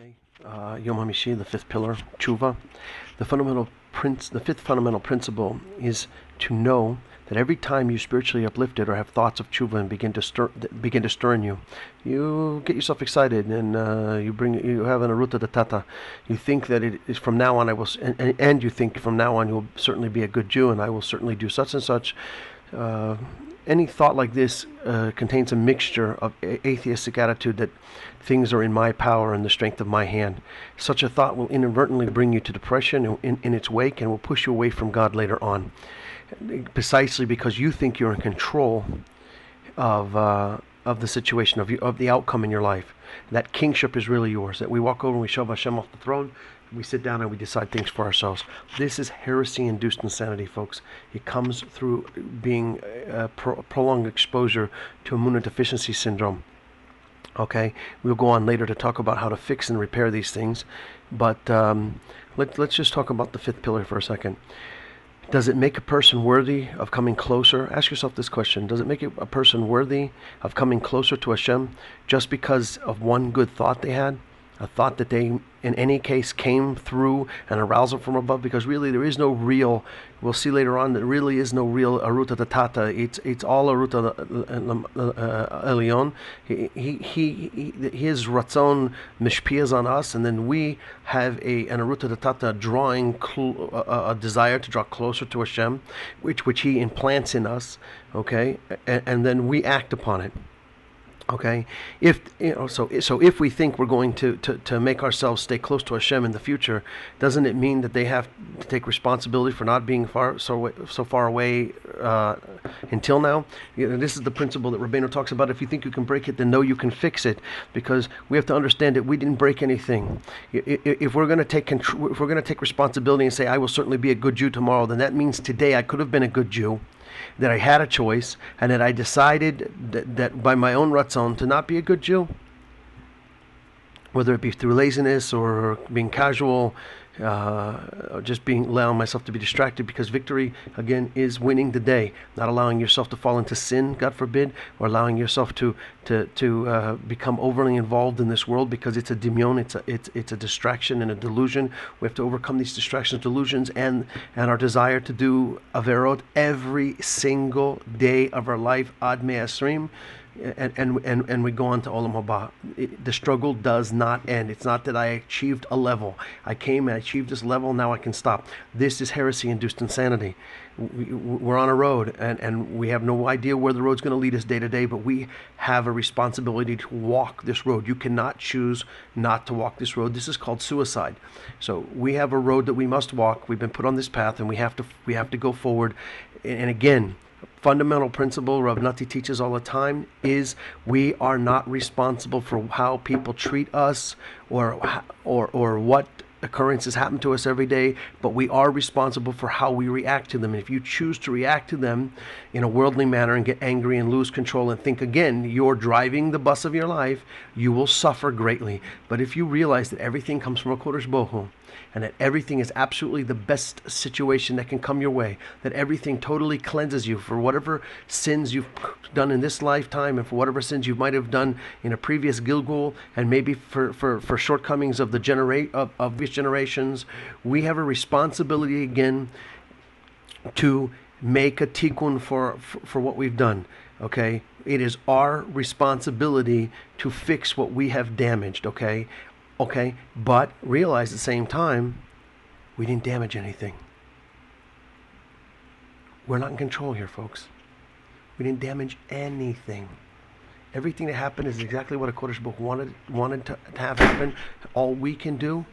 Okay, Yom HaMishi, the fifth pillar, tshuva. The fifth fundamental principle is to know that every time you spiritually uplifted or have thoughts of tshuva and begin to stir in you, you get yourself excited and you have an aruta datata. You think that it is from now on and you think from now on you will certainly be a good Jew and I will certainly do such and such. Any thought like this contains a mixture of atheistic attitude that things are in my power and the strength of my hand. Such a thought will inadvertently bring you to depression in its wake and will push you away from God later on, precisely because you think you're in control of the situation, of the outcome in your life. That kingship is really yours. That we walk over and we shove Hashem off the throne, we sit down and we decide things for ourselves. This is heresy-induced insanity, folks. It comes through being prolonged exposure to immunodeficiency syndrome. Okay, we'll go on later to talk about how to fix and repair these things, but let's just talk about the fifth pillar for a second. Does it make a person worthy of coming closer? Ask yourself this question. Does it make a person worthy of coming closer to Hashem just because of one good thought they had? A thought that they, in any case, came through an arousal from above? Because really there is no real, we'll see later on, there really is no real aruta datata. It's all aruta elyon. His ratzon mishpias on us, and then we have an aruta datata drawing a desire to draw closer to Hashem, which he implants in us, okay, and then we act upon it. Okay, so if we think we're going to make ourselves stay close to Hashem in the future, doesn't it mean that they have to take responsibility for not being so far away until now? This is the principle that Rabbeinu talks about. If you think you can break it, then know you can fix it, because we have to understand that we didn't break anything. If we're going to take responsibility and say, I will certainly be a good Jew tomorrow, then that means today I could have been a good Jew, that I had a choice, and that I decided that by my own ratzon to not be a good Jew, whether it be through laziness or being casual, or just allowing myself to be distracted, because victory, again, is winning the day, not allowing yourself to fall into sin, God forbid, or allowing yourself to become overly involved in this world, because it's a dimion, it's a distraction and a delusion. We have to overcome these distractions, delusions, and our desire to do averot every single day of our life, ad me'asrim. And we go on to Olam Haba. The struggle does not end. It's not that I achieved a level. I came and achieved this level, now I can stop. This is heresy-induced insanity. We're on a road, and we have no idea where the road's going to lead us day to day, but we have a responsibility to walk this road. You cannot choose not to walk this road. This is called suicide. So we have a road that we must walk. We've been put on this path, and we have to go forward. And again, fundamental principle Rav Nati teaches all the time is we are not responsible for how people treat us or what occurrences happen to us every day, but we are responsible for how we react to them. And if you choose to react to them in a worldly manner and get angry and lose control and think again you're driving the bus of your life, you will suffer greatly. But if you realize that everything comes from a Kodesh Baruch Hu, and that everything is absolutely the best situation that can come your way, that everything totally cleanses you for whatever sins you've done in this lifetime and for whatever sins you might have done in a previous Gilgul, and maybe for shortcomings of these generations, we have a responsibility again to make a tikkun for what we've done. Okay, it is our responsibility to fix what we have damaged. Okay, but realize at the same time, we didn't damage anything. We're not in control here, folks. We didn't damage anything. Everything that happened is exactly what a Kodesh Baruch wanted to have happen. All we can do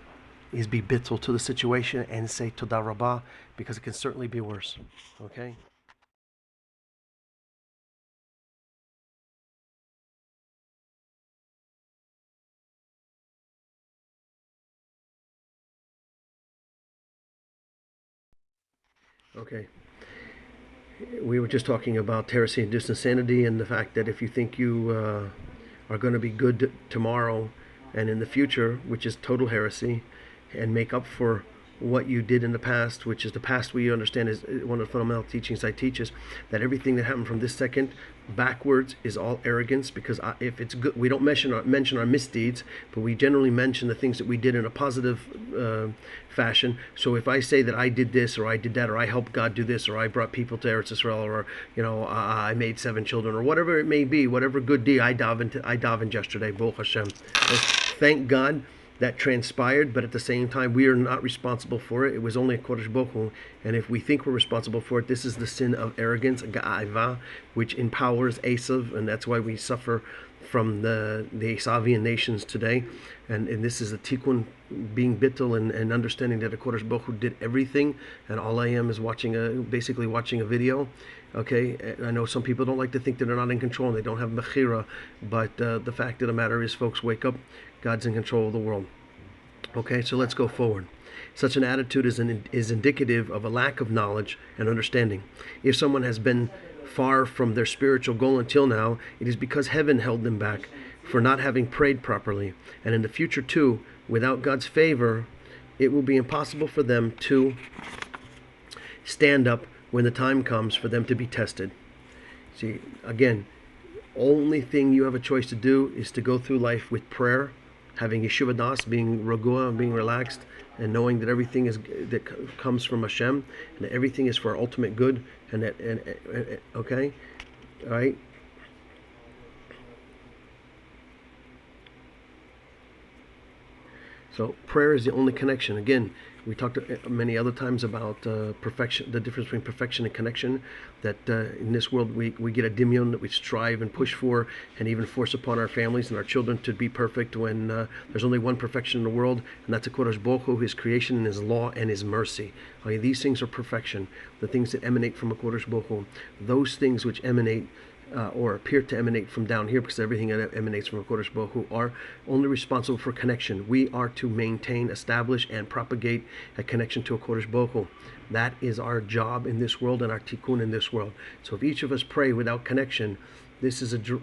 is be bittul to the situation and say Todah Rabbah, because it can certainly be worse. Okay? Okay. We were just talking about heresy-induced insanity and the fact that if you think you are going to be good tomorrow and in the future, which is total heresy, and make up for what you did in the past, which is the past we understand is one of the fundamental teachings I teach, is that everything that happened from this second backwards is all arrogance, because if it's good, we don't mention our misdeeds, but we generally mention the things that we did in a positive fashion. So if I say that I did this or I did that, or I helped God do this, or I brought people to Eretz Israel, or I made 7 children, or whatever it may be, whatever good deed I davened yesterday, Baruch Hashem. Thank God that transpired, but at the same time, we are not responsible for it. It was only a Kodesh Baruch Hu, and if we think we're responsible for it, this is the sin of arrogance, ga'ava, which empowers Esav, and that's why we suffer from the Esavian nations today. And this is the tikkun, being bittul, and understanding that the Kodesh Baruch Hu did everything, and all I am is basically watching a video. Okay, I know some people don't like to think that they're not in control and they don't have mechira, but the fact of the matter is, folks, wake up. God's in control of the world. Okay, so let's go forward. Such an attitude is indicative of a lack of knowledge and understanding. If someone has been far from their spiritual goal until now, it is because heaven held them back for not having prayed properly. And in the future too, without God's favor, it will be impossible for them to stand up when the time comes for them to be tested. See, again, only thing you have a choice to do is to go through life with prayer, having yeshuva das, being ragua, being relaxed, and knowing that everything that comes from Hashem, and that everything is for our ultimate good, and okay, all right. So prayer is the only connection. Again, we talked many other times about perfection, the difference between perfection and connection, that in this world we get a dimion that we strive and push for, and even force upon our families and our children to be perfect, when there's only one perfection in the world, and that's a Kodesh Baruch Hu, His creation and His law and His mercy. Okay, these things are perfection, the things that emanate from a Kodesh Baruch Hu. Those things which emanate or appear to emanate from down here, because everything emanates from a Kodesh Baruch Hu, are only responsible for connection. We are to maintain, establish, and propagate a connection to a Kodesh Baruch Hu. That is our job in this world and our tikkun in this world. So if each of us pray without connection, this is to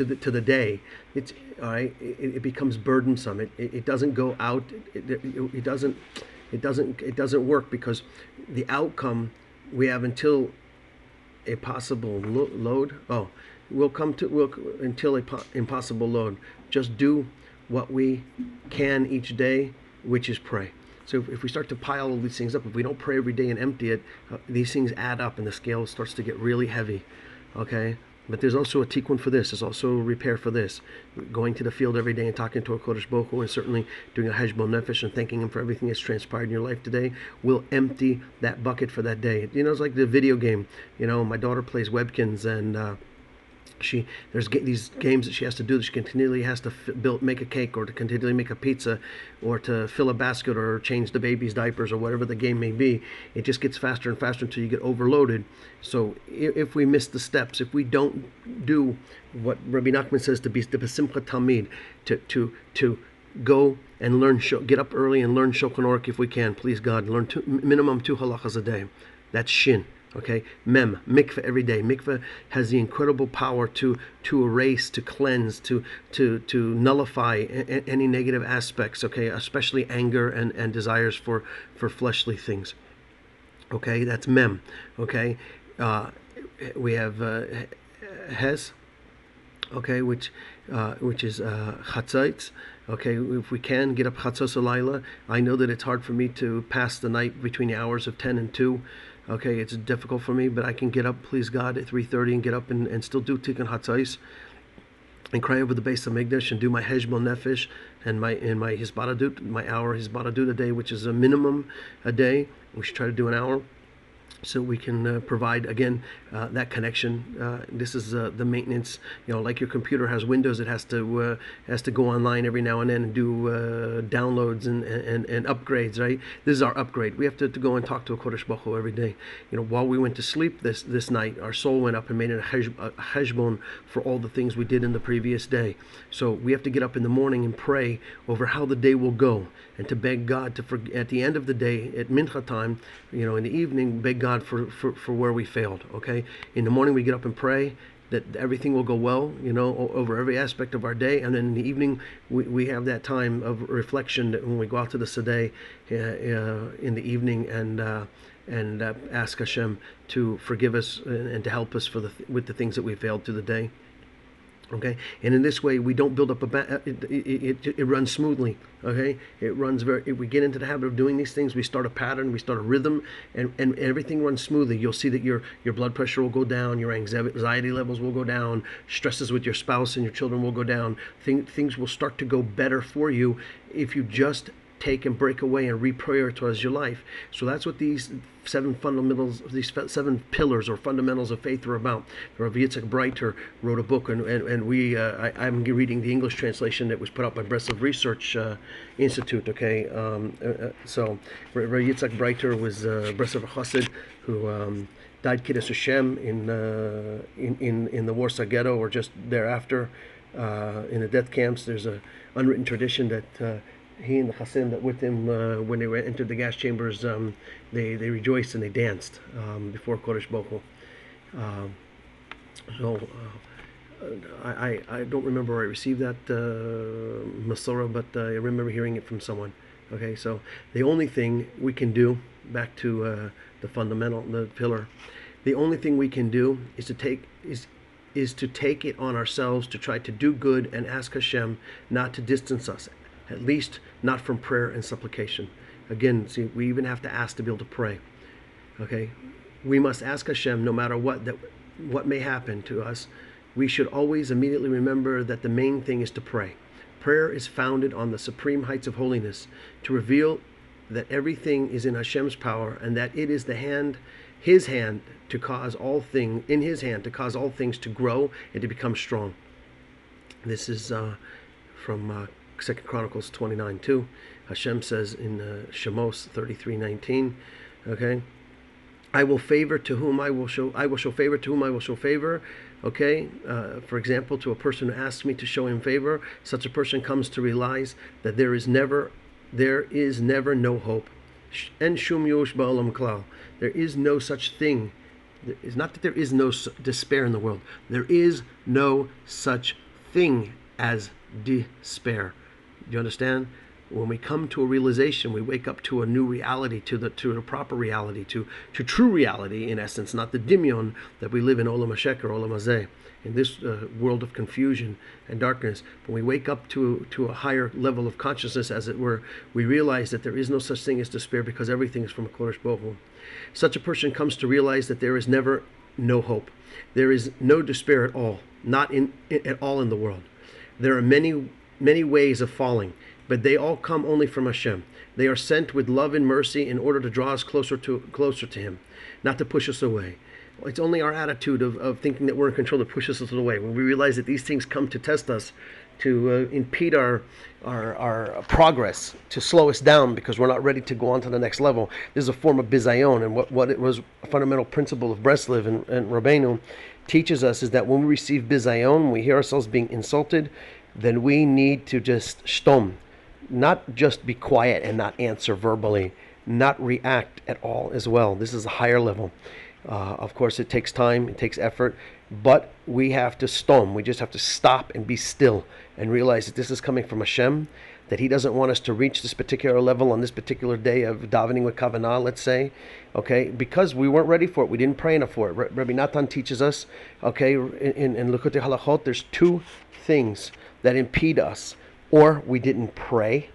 the day. It's all right. It becomes burdensome. It doesn't go out. It doesn't work, because the outcome we have until a possible load. We'll come until a impossible load. Just do what we can each day, which is pray. So if we start to pile all these things up, if we don't pray every day and empty it, these things add up and the scale starts to get really heavy. Okay? But there's also a tikkun for this. There's also a repair for this. Going to the field every day and talking to a Kodesh Baruch Hu, and certainly doing a heshbon nefesh and thanking Him for everything that's transpired in your life today, will empty that bucket for that day. It's like the video game. My daughter plays Webkins, and there's these games that she has to do, that she continually has to make a cake, or to continually make a pizza, or to fill a basket, or change the baby's diapers, or whatever the game may be. It just gets faster and faster until you get overloaded. So if we miss the steps, if we don't do what Rabbi Nachman says to be the besimcha talmid, to go and learn, get up early and learn Shulchan Aruch if we can, please God, learn minimum 2 halachas a day. That's shin. Okay, mem, mikveh every day. Mikveh has the incredible power to erase, to cleanse, to nullify any negative aspects. Okay, especially anger and desires for fleshly things. Okay, that's mem. Okay, we have hes. Okay, which is chatzos. Okay, if we can get up chatzos alayla. I know that it's hard for me to pass the night between the hours of 10 and 2. Okay, it's difficult for me, but I can get up, please God, at 3:30 and get up and still do tikkun hatzos, and cry over the base of Migdash, and do my heshbon nefesh and my hisbadadut, my hour hisbadadut a day, which is a minimum a day. We should try to do an hour, so we can provide, again, that connection. This is the maintenance. Like your computer has Windows, it has to go online every now and then and do downloads and upgrades, right? This is our upgrade. We have to go and talk to a Kodesh Baruch Hu every day. While we went to sleep this night, our soul went up and made it a heshbon for all the things we did in the previous day. So we have to get up in the morning and pray over how the day will go, and to beg God to at the end of the day, at mincha time, in the evening, beg God for where we failed. Okay, in the morning we get up and pray. that everything will go well, over every aspect of our day. And then in the evening, we have that time of reflection that when we go out to the Sadeh in the evening and ask Hashem to forgive us and to help us with the things that we failed through the day. Okay, and in this way we don't build up it runs smoothly. Okay, it runs if we get into the habit of doing these things, we start a pattern, we start a rhythm, and everything runs smoothly. You'll see that your blood pressure will go down, your anxiety levels will go down, stresses with your spouse and your children will go down. Things will start to go better for you if you just take and break away and reprioritize your life. So that's what these 7 fundamentals, these 7 pillars or fundamentals of faith are about. Rav Yitzchak Breiter wrote a book, and I'm reading the English translation that was put out by Breslov Research Institute. Okay, so Rav Yitzchak Breiter was Breslov Chassid who died Kiddush Hashem in the Warsaw Ghetto or just thereafter in the death camps. There's a unwritten tradition that he and the Hasidim that with him, when they entered the gas chambers, they rejoiced and they danced before Kodesh Baruch Hu. So I don't remember where I received that Masorah, but I remember hearing it from someone. Okay, so the only thing we can do, back to the fundamental, the pillar, the only thing we can do is to take it on ourselves to try to do good and ask Hashem not to distance us, at least not from prayer and supplication. Again, see, we even have to ask to be able to pray. Okay, we must ask Hashem no matter what may happen to us. We should always immediately remember that the main thing is to pray. Prayer is founded on the supreme heights of holiness, to reveal that everything is in Hashem's power and that it is His hand to cause all things, in His hand to cause all things to grow and to become strong. This is from 2 Chronicles 29:2. Hashem says in Shemos 33:19, okay, I will favor to whom I will show favor to whom I will show favor. Okay, for example, to a person who asks me to show him favor, such a person comes to realize that there is never no hope. En shum yosh ba'olam klal. There is no such thing. It's not that there is no despair in the world. There is no such thing as despair. Do you understand? When we come to a realization, we wake up to a new reality, to the proper reality, to true reality, in essence, not the dimion that we live in, olam hasheker, olam hazeh, in this world of confusion and darkness. When we wake up to a higher level of consciousness, as it were, we realize that there is no such thing as despair because everything is from Kodesh Baruch Hu. Such a person comes to realize that there is never no hope. There is no despair at all, not at all in the world. There are many ways of falling, but they all come only from Hashem. They are sent with love and mercy in order to draw us closer to Him, not to push us away. It's only our attitude of thinking that we're in control that pushes us away. When we realize that these things come to test us, to impede our progress, to slow us down because we're not ready to go on to the next level. This is a form of bizayon, and what it was a fundamental principle of Breslov and Rabbeinu teaches us is that when we receive bizayon, we hear ourselves being insulted, then we need to just shtom, not just be quiet and not answer verbally, not react at all as well. This is a higher level. Of course, it takes time, it takes effort, but we have to shtom. We just have to stop and be still and realize that this is coming from Hashem, that He doesn't want us to reach this particular level on this particular day of davening with kavanah, let's say, okay, because we weren't ready for it. We didn't pray enough for it. Rabbi Natan teaches us, okay, in Likutei Halachot, there's 2 things that impede us. Or we didn't pray,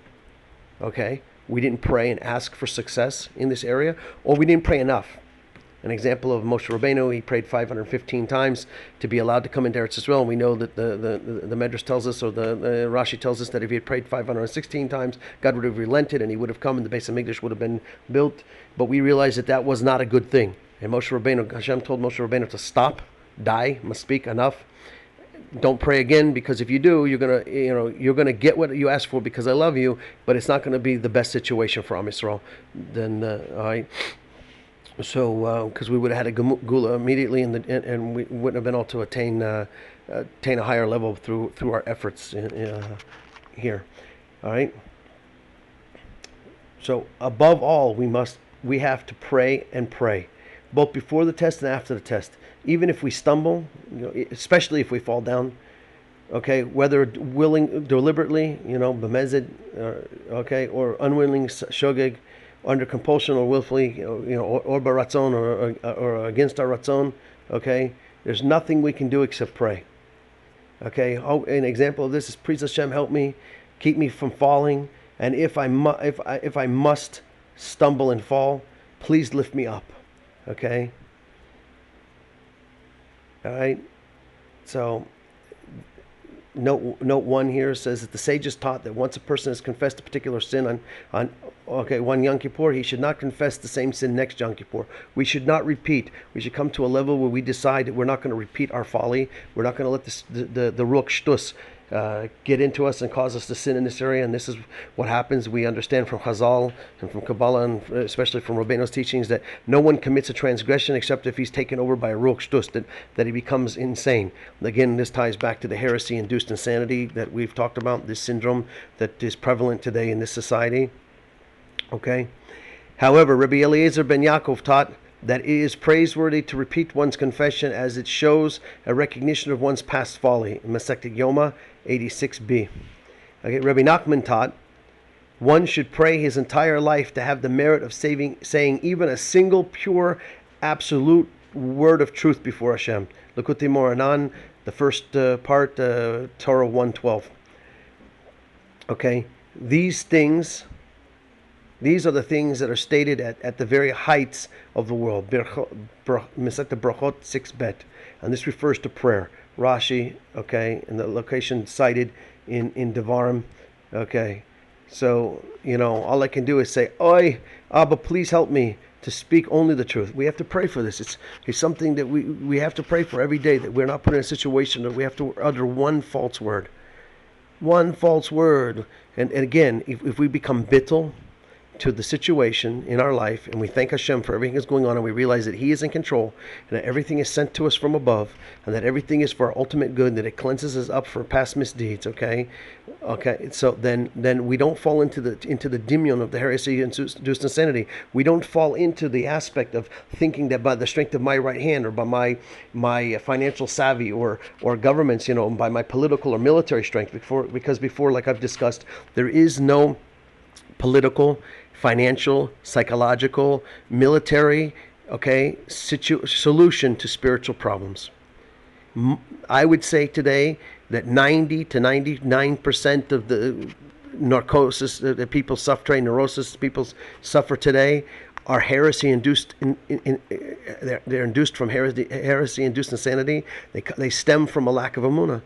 okay? We didn't pray and ask for success in this area, or we didn't pray enough. An example of Moshe Rabbeinu, he prayed 515 times to be allowed to come into Eretz Yisrael. We know that the Medrash tells us, or the Rashi tells us, that if he had prayed 516 times, God would have relented and he would have come and the Beis HaMikdash would have been built. But we realize that that was not a good thing. And Hashem told Moshe Rabbeinu to stop, die, must speak, enough. Don't pray again, because if you do, you're gonna get what you asked for because I love you, but it's not going to be the best situation for Am Yisrael. Then, all right. So, because we would have had a gula immediately, and we wouldn't have been able to attain a higher level through our efforts here. All right. So, above all, we have to pray and pray. both before the test and after the test. Even if we stumble, especially if we fall down, okay, whether willing deliberately, bemezid, okay, or unwilling shogeg, under compulsion or willfully, or baratzon, or against our ratzon, okay. There's nothing we can do except pray. Okay, an example of this is, please Hashem, help me, keep me from falling, and if I must stumble and fall, please lift me up. Okay. All right. So note one here says that the sages taught that once a person has confessed a particular sin on one Yom Kippur, he should not confess the same sin next Yom Kippur. We should not repeat. We should come to a level where we decide that we're not going to repeat our folly. We're not going to let the ruach shtus get into us and cause us to sin in this area. And this is what happens. We understand from Chazal and from Kabbalah, and especially from Rabbeino's teachings, that no one commits a transgression except if he's taken over by a ruach shtus, that he becomes insane. Again, this ties back to the heresy-induced insanity that we've talked about, this syndrome that is prevalent today in this society. Okay. However, Rabbi Eliezer ben Yaakov taught that it is praiseworthy to repeat one's confession, as it shows a recognition of one's past folly. Masechet Yoma 86b. Okay, Rabbi Nachman taught one should pray his entire life to have the merit of saying even a single pure, absolute word of truth before Hashem. Likutei Moharan, the first part, Torah 112. Okay, these are the things that are stated at the very heights of the world. Masechet Brachot 6bet. And this refers to prayer. Rashi, okay, and the location cited in Devarim, okay. So, all I can do is say, Oi, Abba, please help me to speak only the truth. We have to pray for this. It's something that we have to pray for every day, that we're not put in a situation that we have to utter one false word. One false word. And again, if we become bittul to the situation in our life, and we thank Hashem for everything that's going on, and we realize that He is in control, and that everything is sent to us from above, and that everything is for our ultimate good, and that it cleanses us up for past misdeeds. Okay. So then we don't fall into the dimion of the heresy-induced insanity. We don't fall into the aspect of thinking that by the strength of my right hand, or by my financial savvy, or governments, by my political or military strength. Because before, like I've discussed, there is no political, financial, psychological, military, solution to spiritual problems. I would say today that 90 to 99% of the neurosis that people suffer, neurosis people suffer today, are heresy-induced. They're induced from heresy-induced insanity. They stem from a lack of emunah,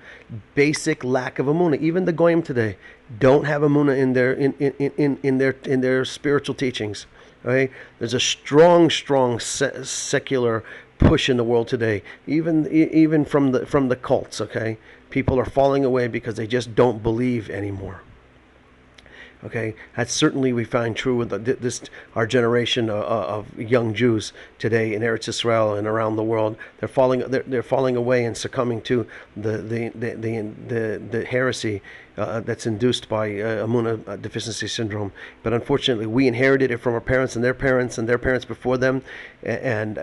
basic lack of emunah. Even the goyim today don't have emunah in their spiritual teachings. Right? There's a strong secular push in the world today, even from the cults. Okay, people are falling away because they just don't believe anymore. Okay, that's certainly we find true with our generation of young Jews today in Eretz Israel and around the world. They're falling away and succumbing to the heresy that's induced by emunah deficiency syndrome. But unfortunately, we inherited it from our parents and their parents before them, and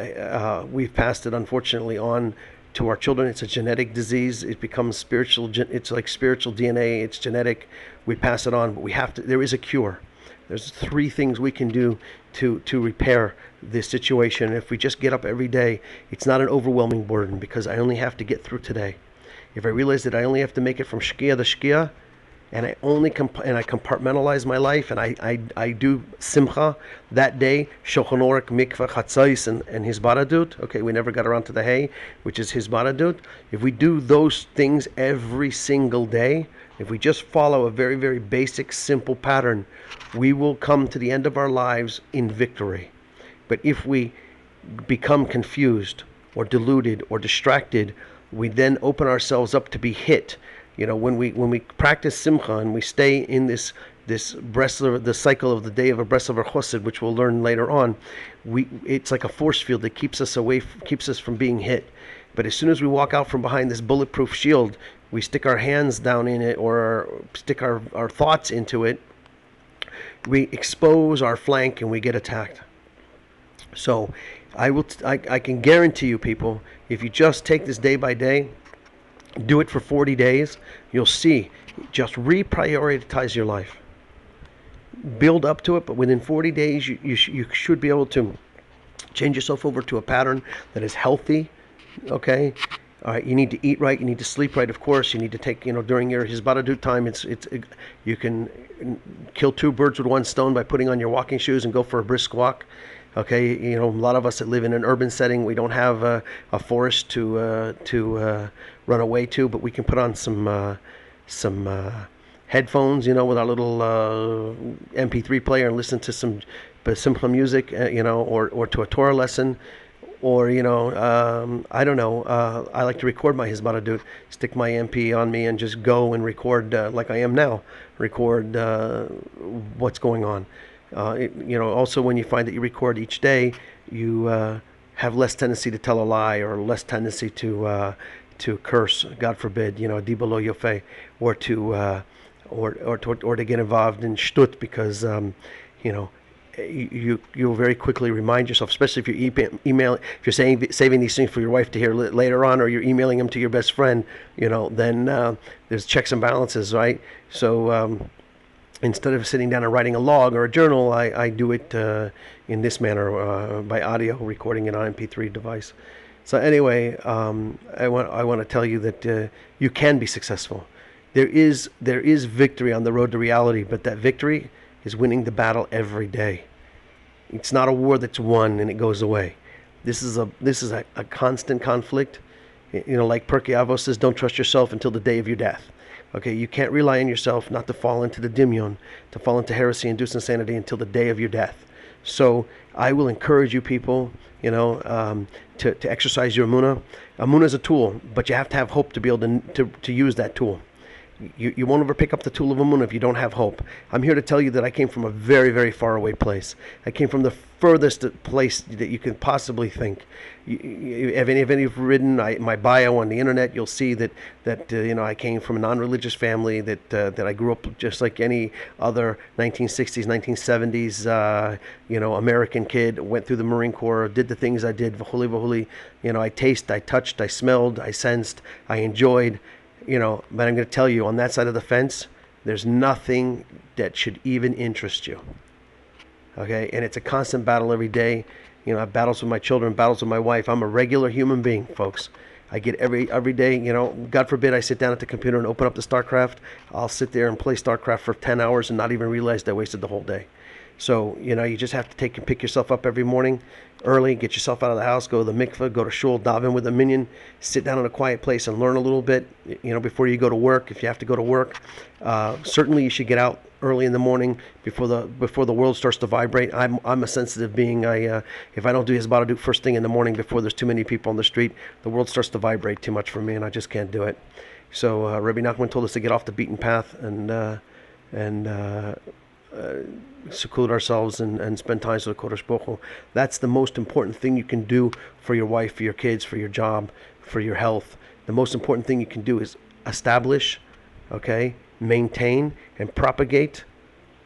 we've passed it unfortunately on to our children. It's a genetic disease. It becomes spiritual. It's like spiritual DNA. It's genetic. We pass it on, but we have to. There is a cure. There's 3 things we can do to repair this situation. If we just get up every day, it's not an overwhelming burden, because I only have to get through today. If I realize that I only have to make it from shkia to shkia, and I compartmentalize my life, and I do simcha that day, shulchan aruch, mikveh, chatzais, and hisbaradut. Okay, we never got around to the hay, which is hisbaradut. If we do those things every single day, if we just follow a very, very basic, simple pattern, we will come to the end of our lives in victory. But if we become confused or deluded or distracted, we then open ourselves up to be hit. When we practice simcha and we stay in this the cycle of the day of a Breslover Chosed, which we'll learn later on, it's like a force field that keeps us from being hit. But as soon as we walk out from behind this bulletproof shield, we stick our hands down in it, or stick our thoughts into it, we expose our flank and we get attacked. So I can guarantee you, people, if you just take this day by day, do it for 40 days, you'll see. Just reprioritize your life. Build up to it, but within 40 days, you should be able to change yourself over to a pattern that is healthy. Okay. All right, you need to eat right. You need to sleep right. Of course, you need to take, during your hisbadadut time. You can kill two birds with one stone by putting on your walking shoes and go for a brisk walk. Okay, a lot of us that live in an urban setting, we don't have a forest to run away to, but we can put on some headphones, with our little MP3 player and listen to some simple music, or to a Torah lesson, or I don't know. I like to record my hisbadadut, stick my MP on me, and just go and record like I am now. Record what's going on. Also when you find that you record each day, you have less tendency to tell a lie, or less tendency to curse, God forbid, dibolo yofe, or to get involved in shtut, because you'll very quickly remind yourself, especially if if you're saving these things for your wife to hear later on, or you're emailing them to your best friend, then there's checks and balances, right? So instead of sitting down and writing a log or a journal, I do it in this manner, by audio, recording it on MP3 device. So anyway, I want to tell you that you can be successful. There is victory on the road to reality, but that victory is winning the battle every day. It's not a war that's won and it goes away. This is a constant conflict. Like Pirkei Avos says, don't trust yourself until the day of your death. Okay, you can't rely on yourself not to fall into the dimion, to fall into heresy, induced insanity until the day of your death. So I will encourage you, people, to exercise your emunah. Emunah is a tool, but you have to have hope to be able to use that tool. You won't ever pick up the tool of emunah if you don't have hope. I'm here to tell you that I came from a very, very far away place. I came from the furthest place that you can possibly think. If any of you have read my bio on the internet, you'll see that I came from a non-religious family, that I grew up just like any other 1960s, 1970s, American kid. Went through the Marine Corps, did the things I did. V'huli v'huli. I tasted, I touched, I smelled, I sensed, I enjoyed. But I'm going to tell you, on that side of the fence, there's nothing that should even interest you. Okay, and it's a constant battle every day. I have battles with my children, battles with my wife. I'm a regular human being, folks. I get every day, God forbid I sit down at the computer and open up the StarCraft. I'll sit there and play StarCraft for 10 hours and not even realize that I wasted the whole day. So, you just have to pick yourself up every morning early, get yourself out of the house, go to the mikveh, go to shul, daven with a minyan, sit down in a quiet place and learn a little bit, before you go to work, if you have to go to work. Certainly you should get out early in the morning before the world starts to vibrate. I'm a sensitive being. If I don't do hisbadadut first thing in the morning before there's too many people on the street, the world starts to vibrate too much for me, and I just can't do it. So Rabbi Nachman told us to get off the beaten path and seclude ourselves and spend time with the Kodesh Baruch Hu. That's the most important thing you can do for your wife, for your kids, for your job, for your health. The most important thing you can do is establish, maintain, and propagate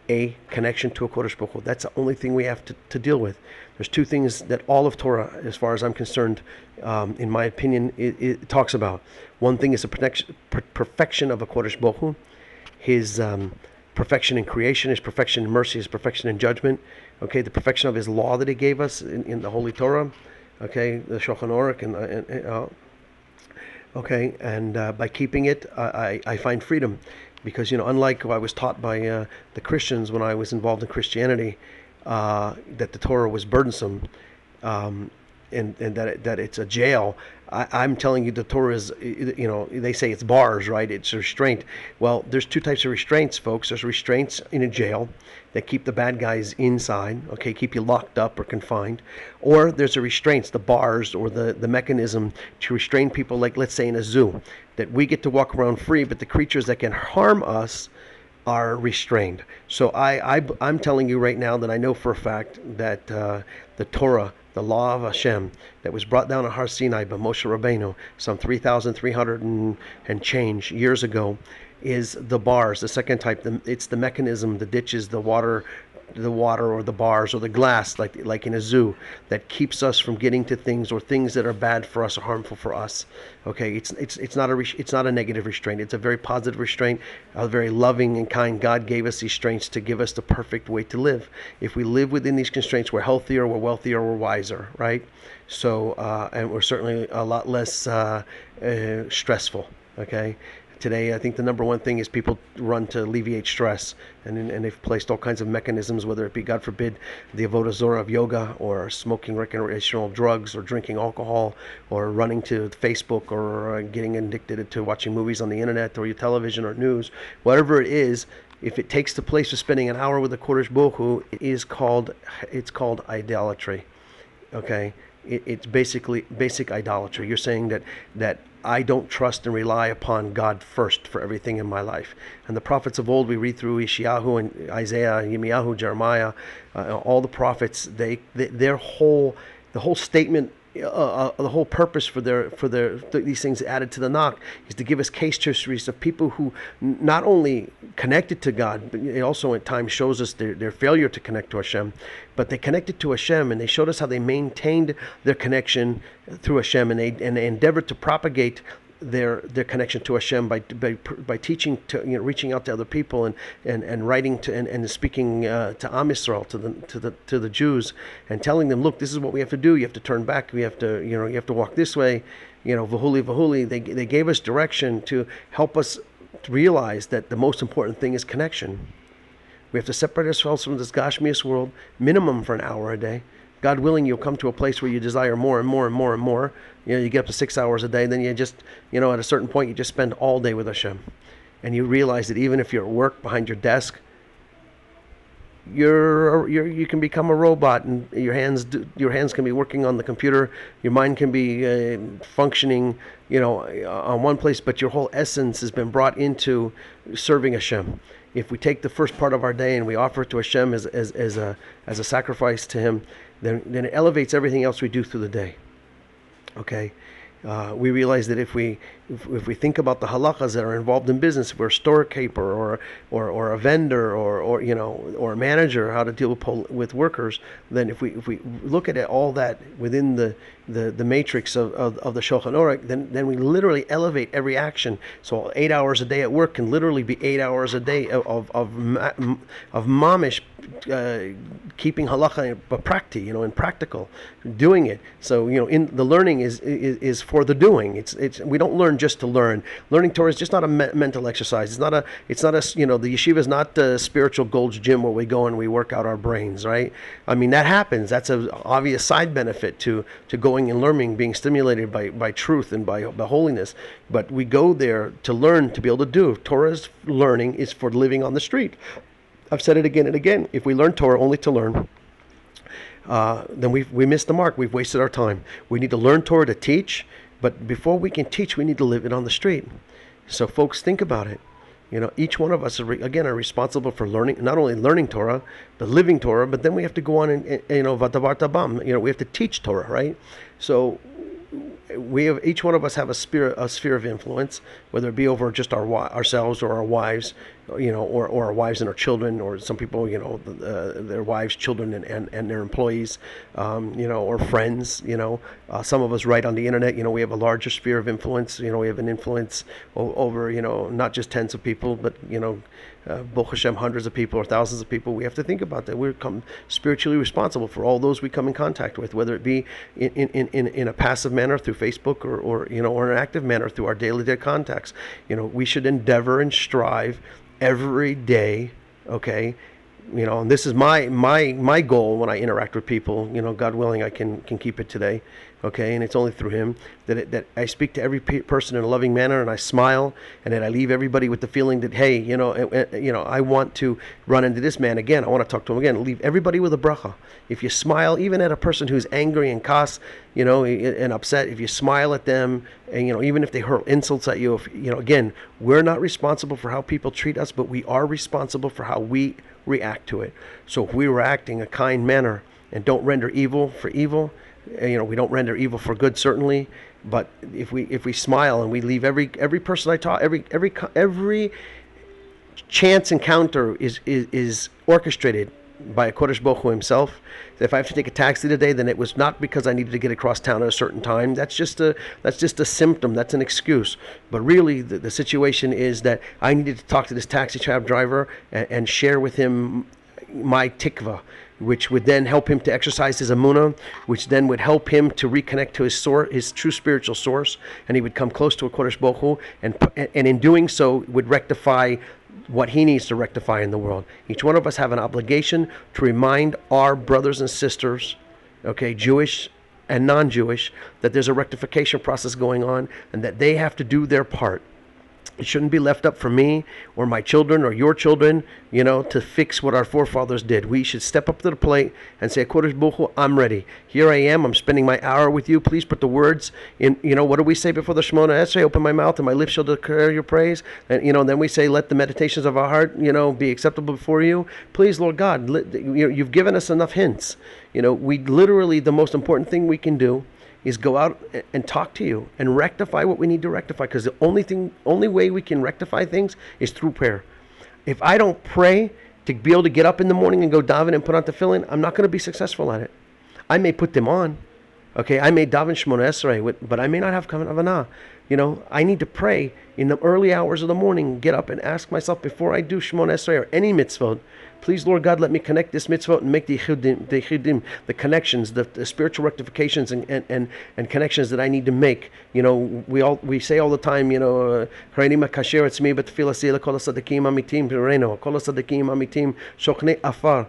a connection to a Kodesh Baruch Hu. That's the only thing we have to deal with. There's two things that all of Torah, as far as I'm concerned, in my opinion, it talks about. One thing is the perfection of a Kodesh Baruch Hu, his perfection in creation, his perfection in mercy, his perfection in judgment. The perfection of his law that he gave us in the Holy Torah. The Shulchan Aruch, and by keeping it, I find freedom, because unlike what I was taught by the Christians when I was involved in Christianity, that the Torah was burdensome, and that it's a jail. I'm telling you, the Torah is, they say it's bars, right? It's a restraint. Well, there's two types of restraints, folks. There's restraints in a jail that keep the bad guys inside, keep you locked up or confined. Or there's a restraints, the bars, or the mechanism to restrain people, like, let's say, in a zoo, that we get to walk around free, but the creatures that can harm us are restrained. So I'm telling you right now that I know for a fact that the Torah, the law of Hashem, that was brought down at Har Sinai by Moshe Rabbeinu some 3,300 and change years ago, is the bars, the second type. It's the mechanism, the ditches, the water the water or the bars or the glass, like in a zoo, that keeps us from getting to things, or things that are bad for us or harmful for us. Okay, it's not it's not a negative restraint. It's a very positive restraint, a very loving and kind. God gave us these restraints to give us the perfect way to live. If we live within these constraints, we're healthier, we're wealthier, we're wiser, right? So and we're certainly a lot less stressful. Okay. Today, I think the number one thing is people run to alleviate stress, and they've placed all kinds of mechanisms, whether it be, God forbid, the avodah zorah of yoga, or smoking recreational drugs, or drinking alcohol, or running to Facebook, or getting addicted to watching movies on the internet, or your television, or news. Whatever it is, if it takes the place of spending an hour with the Kodesh Baruch Hu, it's called idolatry. Okay, it's basically basic idolatry. You're saying that I don't trust and rely upon God first for everything in my life. And the prophets of old, we read through Ishayahu and Isaiah, Yirmiyahu, Jeremiah, all the prophets. The whole statement, the whole purpose for these things added to the Tanakh is to give us case histories of people who not only connected to God, but it also at times shows us their failure to connect to Hashem. But they connected to Hashem, and they showed us how they maintained their connection through Hashem, and they endeavored to propagate their connection to Hashem by teaching, to reaching out to other people, and writing to and speaking to Am Yisrael, to the Jews, and telling them, look, this is what we have to do. You have to turn back. We have to you have to walk this way. Vahuli. They gave us direction to help us realize that the most important thing is connection. We have to separate ourselves from this Gashmias world, minimum for an hour a day. God willing, you'll come to a place where you desire more and more and more and more. You get up to 6 hours a day, then you just, at a certain point, you just spend all day with Hashem. And you realize that even if you're at work behind your desk, you can become a robot, and your hands can be working on the computer. Your mind can be functioning, on one place, but your whole essence has been brought into serving Hashem. If we take the first part of our day and we offer it to Hashem as a sacrifice to Him, then it elevates everything else we do through the day. Okay, we realize that if we think about the halachas that are involved in business, if we're a storekeeper or a vendor or a manager, how to deal with workers, then if we look at it, all that within the matrix of the Shulchan Aruch, then we literally elevate every action. So 8 hours a day at work can literally be 8 hours a day of mamish, keeping halacha prakti, and practical, doing it. So in the learning is for the doing. It's we don't learn just to learn. Learning Torah is just not a mental exercise. It's not a the yeshiva is not the spiritual Gold's Gym where we go and we work out our brains, right? I mean, that happens. That's an obvious side benefit to going and learning, being stimulated by truth and by holiness. But we go there to learn, to be able to do. Torah's learning is for living on the street. I've said it again and again. If we learn Torah only to learn, then we missed the mark. We've wasted our time. We need to learn Torah to teach, but before we can teach, we need to live it on the street. So folks, think about it. Each one of us are responsible for learning, not only learning Torah, but living Torah. But then we have to go on and v'davar tabam. We have to teach Torah, right? So each one of us have a sphere of influence, whether it be over just ourselves or our wives, or our wives and our children, or some people, their wives, children, and their employees, or friends. Some of us write on the internet. We have a larger sphere of influence. We have an influence over, not just tens of people, but Baruch Hashem, hundreds of people or thousands of people. We have to think about that. We're spiritually responsible for all those we come in contact with, whether it be in a passive manner through Facebook or an active manner through our daily contacts. We should endeavor and strive every day. Okay. And this is my goal when I interact with people. God willing, I can keep it today. Okay, and it's only through Him that I speak to every person in a loving manner, and I smile, and that I leave everybody with the feeling that, hey, I want to run into this man again. I want to talk to him again. Leave everybody with a bracha. If you smile, even at a person who's angry and kas, and upset, if you smile at them, and even if they hurl insults at you, again, we're not responsible for how people treat us, but we are responsible for how we react to it. So if we react in a kind manner and don't render evil for evil, we don't render evil for good, certainly. But if we smile and we leave every person I talk, every chance encounter is orchestrated by a Kodesh Baruch Hu himself. If I have to take a taxi today, then it was not because I needed to get across town at a certain time. That's just a symptom. That's an excuse. But really, the situation is that I needed to talk to this taxi cab driver and share with him my tikva, which would then help him to exercise his amunah, which then would help him to reconnect to his source, his true spiritual source, and he would come close to a Kodesh Baruch Hu, and in doing so would rectify what he needs to rectify in the world. Each one of us have an obligation to remind our brothers and sisters, okay, Jewish and non-Jewish, that there's a rectification process going on and that they have to do their part. It shouldn't be left up for me or my children or your children, to fix what our forefathers did. We should step up to the plate and say, Kodesh Baruch Hu, I'm ready. Here I am. I'm spending my hour with you. Please put the words in. What do we say before the Shemona Esrei? Open my mouth and my lips shall declare your praise. And, then we say, let the meditations of our heart, be acceptable before you. Please, Lord God, you've given us enough hints. We literally, the most important thing we can do is go out and talk to you and rectify what we need to rectify, because the only way we can rectify things is through prayer. If I don't pray to be able to get up in the morning and go daven and put on tefillin, I'm not going to be successful at it. I may put them on, okay, I may daven Shemona Esrei, but I may not have kavanah. I need to pray in the early hours of the morning, get up and ask myself before I do Shemona Esrei or any mitzvot, please, Lord God, let me connect this mitzvot and make the connections, the spiritual rectifications and connections that I need to make. We say all the time, Haranim kasher etzmi b'tefillah sila kol hasadekim amitim v'reino kol hasadekim amitim shochnei afar.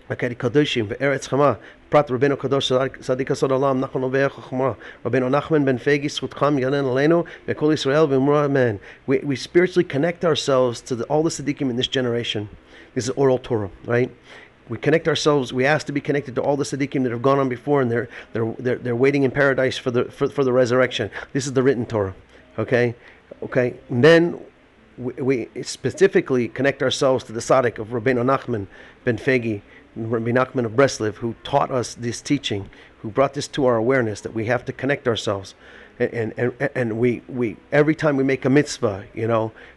Kadoshim ve'eretz chama. Prat Rabbeinu Kadosh Sadik Asod Olam Nachman Ovei Chachma Rabbeinu Nachman Ben Fegi Zchutcham Yanen Aleinu Ve'Kol Yisrael V'Mur Amen. We spiritually connect ourselves to all the tzaddikim in this generation. This is oral Torah, right? We connect ourselves. We ask to be connected to all the tzaddikim that have gone on before, and they're waiting in paradise for the resurrection. This is the written Torah, okay. And then we specifically connect ourselves to the tzaddik of Rabbeinu Nachman Ben Fegi, Rabbi Nachman of Breslev, who taught us this teaching, who brought this to our awareness that we have to connect ourselves, and we every time we make a mitzvah,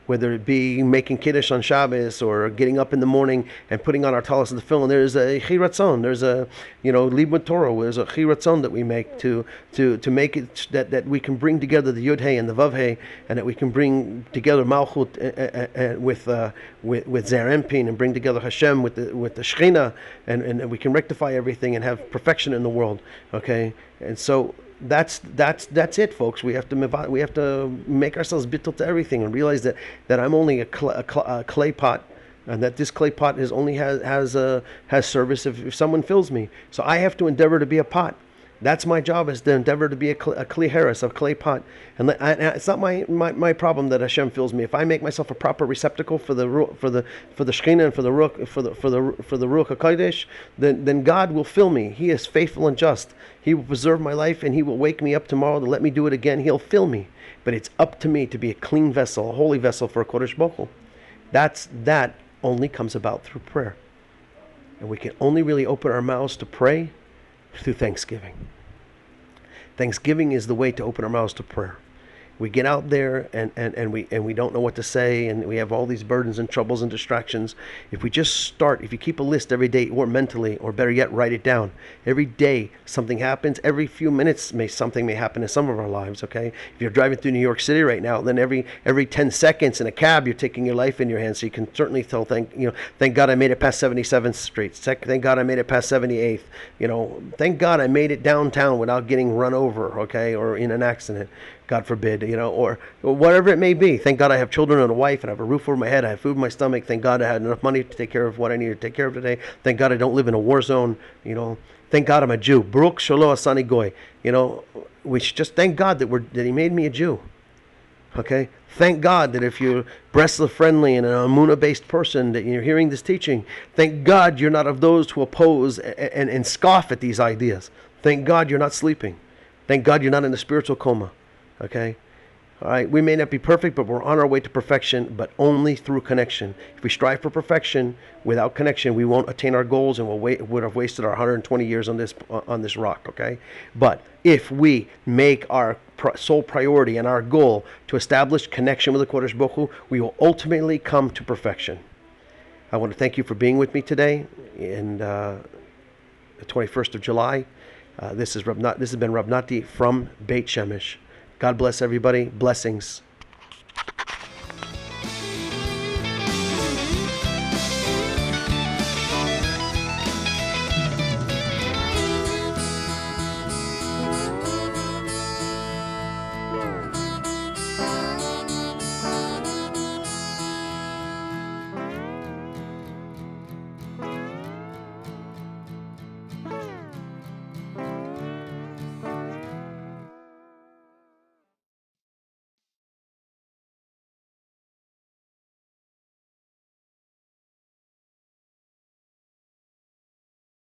whether it be making kiddush on Shabbos or getting up in the morning and putting on our talis and tefillin, there's a chiratzon, there's a libud Torah, there's a chiratzon that we make to make it that we can bring together the Yud Hey and the Vav Hey, and that we can bring together Malchut with Zer Empin, and bring together Hashem with the Shechina, and we can rectify everything and have perfection in the world. Okay, and so that's it, folks. We have to make ourselves bittul to everything and realize that I'm only a clay pot, and that this clay pot has service if someone fills me. So I have to endeavor to be a pot. That's my job, is to endeavor to be a kli heres, a clay pot. And it's not my problem that Hashem fills me. If I make myself a proper receptacle for the Shekhinah and for the Ruach HaKodesh, then God will fill me. He is faithful and just. He will preserve my life, and He will wake me up tomorrow to let me do it again. He'll fill me. But it's up to me to be a clean vessel, a holy vessel for a Kodesh Baruch Hu. That only comes about through prayer. And we can only really open our mouths to pray through thanksgiving. Thanksgiving is the way to open our mouths to prayer. We get out there and we don't know what to say, and we have all these burdens and troubles and distractions. If you keep a list every day, or mentally, or better yet, write it down. Every day something happens. Every few minutes something may happen in some of our lives. Okay, if you're driving through New York City right now, then every 10 seconds in a cab, you're taking your life in your hands. So you can certainly tell, thank God I made it past 77th Street. Thank God I made it past 78th. Thank God I made it downtown without getting run over. Okay, or in an accident, God forbid, or whatever it may be. Thank God I have children and a wife, and I have a roof over my head. I have food in my stomach. Thank God I had enough money to take care of what I needed to take care of today. Thank God I don't live in a war zone. Thank God I'm a Jew. Baruch Shelo Asani Goy. We should just thank God that He made me a Jew. Okay? Thank God that if you're Breslev friendly and an Amunah-based person, that you're hearing this teaching. Thank God you're not of those who oppose and scoff at these ideas. Thank God you're not sleeping. Thank God you're not in a spiritual coma. Okay? All right, we may not be perfect, but we're on our way to perfection, but only through connection. If we strive for perfection without connection, we won't attain our goals, and would have wasted our 120 years on this rock. Okay, but if we make our sole priority and our goal to establish connection with the Kodesh Baruch Hu, we will ultimately come to perfection. I want to thank you for being with me today in the 21st of July. This has been Rav Nati from Beit Shemesh. God bless everybody. Blessings.